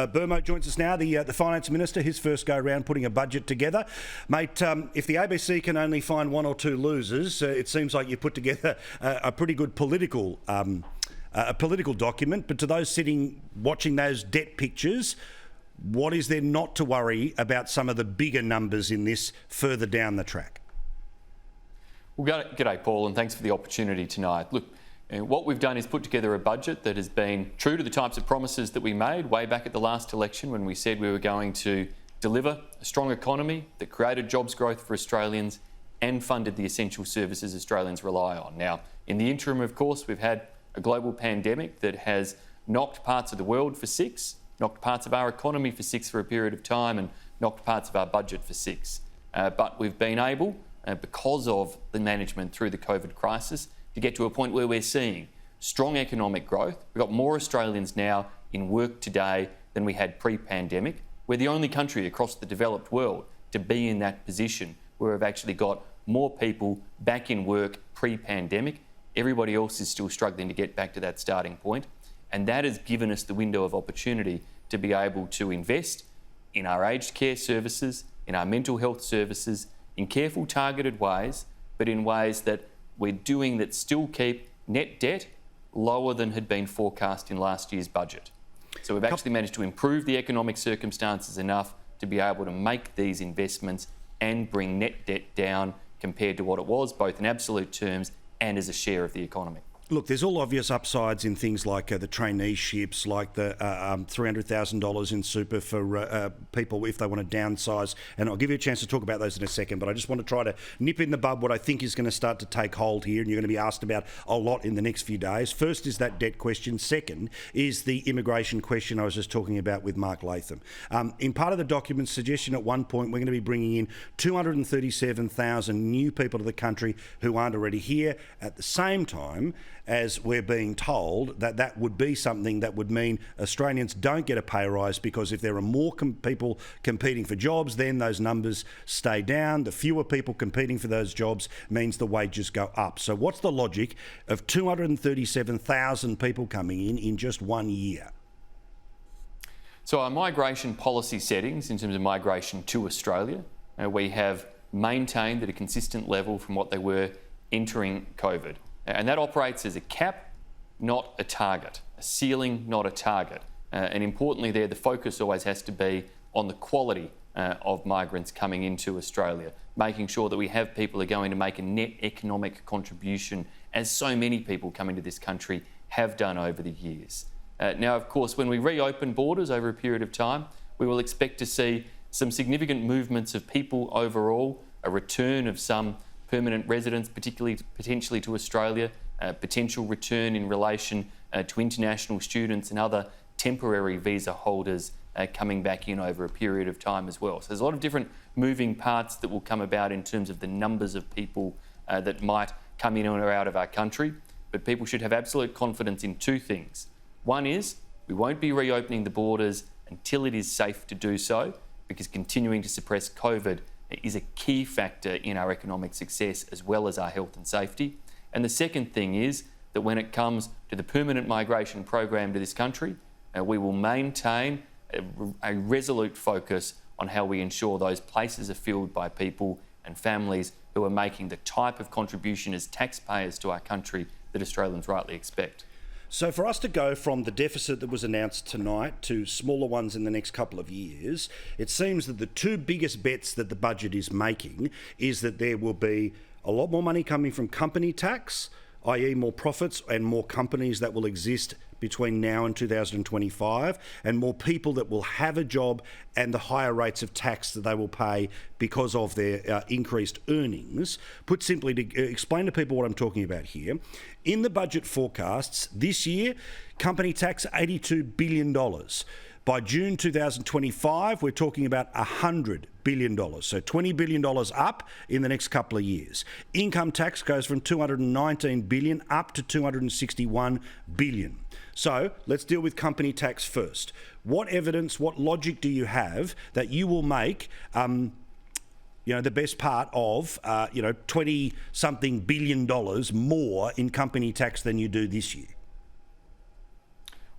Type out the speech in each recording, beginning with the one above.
Burmo joins us now, the Finance Minister, his first go around putting a budget together. Mate, if the ABC can only find one or two losers, it seems like you put together a pretty good political document. But to those sitting watching those debt pictures, what is there not to worry about some of the bigger numbers in this further down the track? Well, g'day, Paul, and thanks for the opportunity tonight. Look, what we've done is put together a budget that has been true to the types of promises that we made way back at the last election when we said we were going to deliver a strong economy that created jobs growth for Australians and funded the essential services Australians rely on. Now, in the interim, of course, we've had a global pandemic that has knocked parts of the world for six, knocked parts of our economy for six for a period of time, and knocked parts of our budget for six. But we've been able, because of the management through the COVID crisis, to get to a point where we're seeing strong economic growth. We've got more Australians now in work today than we had pre-pandemic. We're the only country across the developed world to be in that position where we've actually got more people back in work pre-pandemic. Everybody else is still struggling to get back to that starting point. And that has given us the window of opportunity to be able to invest in our aged care services, in our mental health services, in careful, targeted ways, but in ways that we're doing that still keep net debt lower than had been forecast in last year's budget. So we've actually managed to improve the economic circumstances enough to be able to make these investments and bring net debt down compared to what it was, both in absolute terms and as a share of the economy. Look, there's all obvious upsides in things like the traineeships, like the $300,000 in super for people if they want to downsize. And I'll give you a chance to talk about those in a second, but I just want to try to nip in the bud what I think is going to start to take hold here, and you're going to be asked about a lot in the next few days. First is that debt question. Second is the immigration question I was just talking about with Mark Latham. In part of the document's suggestion at one point, we're going to be bringing in 237,000 new people to the country who aren't already here. At the same time, as we're being told that would be something that would mean Australians don't get a pay rise, because if there are more people competing for jobs, then those numbers stay down. The fewer people competing for those jobs means the wages go up. So what's the logic of 237,000 people coming in just 1 year? So our migration policy settings in terms of migration to Australia, we have maintained at a consistent level from what they were entering COVID. And that operates as a cap, not a target, a ceiling, not a target. And importantly there, the focus always has to be on the quality of migrants coming into Australia, making sure that we have people who are going to make a net economic contribution, as so many people coming to this country have done over the years. Now, of course, when we reopen borders over a period of time, we will expect to see some significant movements of people overall, a return of some permanent residents, potentially to Australia, potential return in relation to international students and other temporary visa holders coming back in over a period of time as well. So there's a lot of different moving parts that will come about in terms of the numbers of people that might come in or out of our country, but people should have absolute confidence in two things. One is we won't be reopening the borders until it is safe to do so, because continuing to suppress COVID is a key factor in our economic success as well as our health and safety. And the second thing is that when it comes to the permanent migration program to this country, we will maintain a resolute focus on how we ensure those places are filled by people and families who are making the type of contribution as taxpayers to our country that Australians rightly expect. So for us to go from the deficit that was announced tonight to smaller ones in the next couple of years, it seems that the two biggest bets that the budget is making is that there will be a lot more money coming from company tax, i.e. more profits and more companies that will exist between now and 2025, and more people that will have a job, and the higher rates of tax that they will pay because of their increased earnings. Put simply, to explain to people what I'm talking about here, in the budget forecasts this year, company tax $82 billion. By June 2025, we're talking about $100 billion. So $20 billion up in the next couple of years. Income tax goes from $219 billion up to $261 billion. So let's deal with company tax first. What evidence, what logic do you have that you will make the best part of, 20-something billion dollars more in company tax than you do this year?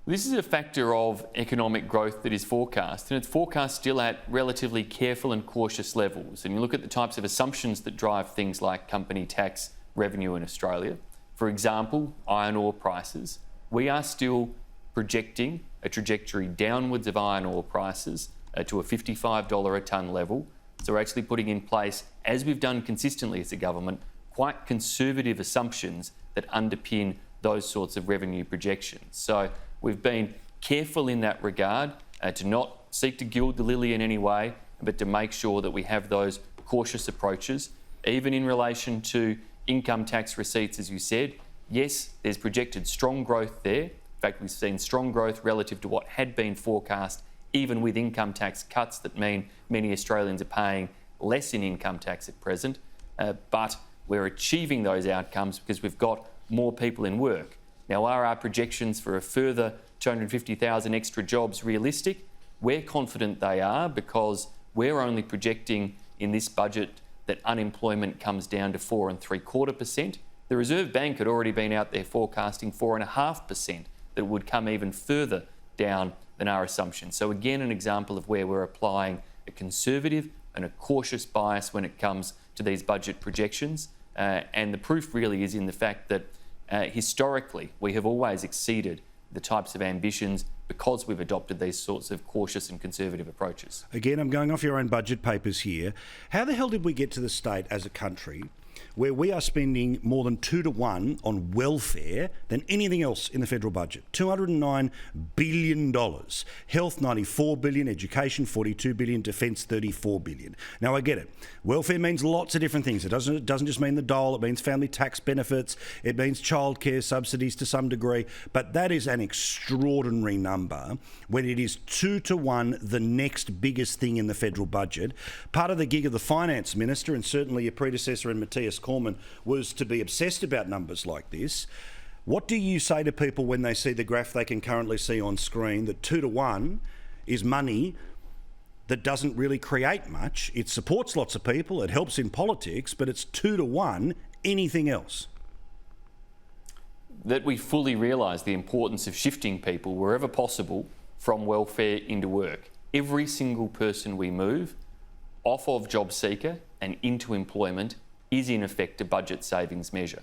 This is a factor of economic growth that is forecast, and it's forecast still at relatively careful and cautious levels. And you look at the types of assumptions that drive things like company tax revenue in Australia. For example, iron ore prices. We are still projecting a trajectory downwards of iron ore prices to a $55 a tonne level. So we're actually putting in place, as we've done consistently as a government, quite conservative assumptions that underpin those sorts of revenue projections. So we've been careful in that regard to not seek to gild the lily in any way, but to make sure that we have those cautious approaches, even in relation to income tax receipts, as you said. Yes, there's projected strong growth there. In fact, we've seen strong growth relative to what had been forecast, even with income tax cuts that mean many Australians are paying less in income tax at present. But we're achieving those outcomes because we've got more people in work. Now, are our projections for a further 250,000 extra jobs realistic? We're confident they are, because we're only projecting in this budget that unemployment comes down to 4.75%. The Reserve Bank had already been out there forecasting 4.5%, that would come even further down than our assumption. So again, an example of where we're applying a conservative and a cautious bias when it comes to these budget projections. And the proof really is in the fact that historically we have always exceeded the types of ambitions because we've adopted these sorts of cautious and conservative approaches. Again, I'm going off your own budget papers here. How the hell did we get to the state as a country where we are spending more than 2 to 1 on welfare than anything else in the federal budget? $209 billion. Health, $94 billion. Education, $42 billion. Defence, $34 billion. Now, I get it. Welfare means lots of different things. It doesn't just mean the dole. It means family tax benefits. It means childcare subsidies to some degree. But that is an extraordinary number when it is 2 to 1 the next biggest thing in the federal budget. Part of the gig of the finance minister, and certainly your predecessor in Matthias Cormann, was to be obsessed about numbers like this. What do you say to people when they see the graph they can currently see on screen, that 2 to 1 is money that doesn't really create much? It supports lots of people, it helps in politics, but it's 2 to 1 anything else. That we fully realise the importance of shifting people wherever possible from welfare into work. Every single person we move off of job seeker and into employment is in effect a budget savings measure.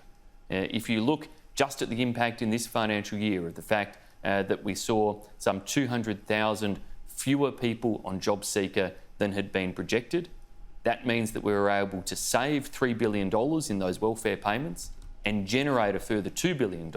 If you look just at the impact in this financial year of the fact that we saw some 200,000 fewer people on job seeker than had been projected, that means that we were able to save $3 billion in those welfare payments and generate a further $2 billion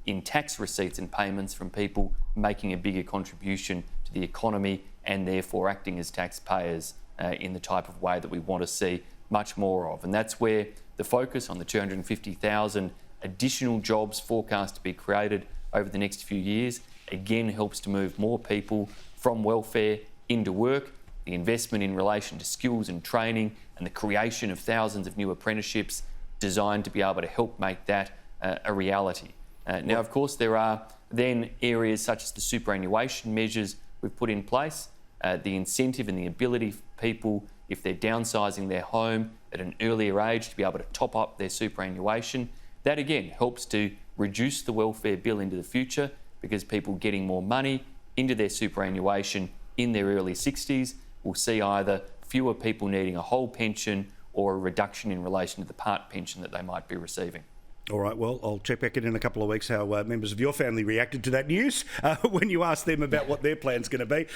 in tax receipts and payments from people making a bigger contribution to the economy and therefore acting as taxpayers in the type of way that we want to see much more of. And that's where the focus on the 250,000 additional jobs forecast to be created over the next few years again helps to move more people from welfare into work. The investment in relation to skills and training and the creation of thousands of new apprenticeships designed to be able to help make that a reality. Now, of course, there are then areas such as the superannuation measures we've put in place, the incentive and the ability for people, if they're downsizing their home at an earlier age, to be able to top up their superannuation. That again helps to reduce the welfare bill into the future, because people getting more money into their superannuation in their early 60s will see either fewer people needing a whole pension or a reduction in relation to the part pension that they might be receiving. All right, well, I'll check back in a couple of weeks how members of your family reacted to that news when you asked them about what their plan's going to be.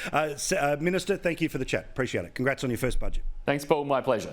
Minister, thank you for the chat. Appreciate it. Congrats on your first budget. Thanks, Paul. My pleasure.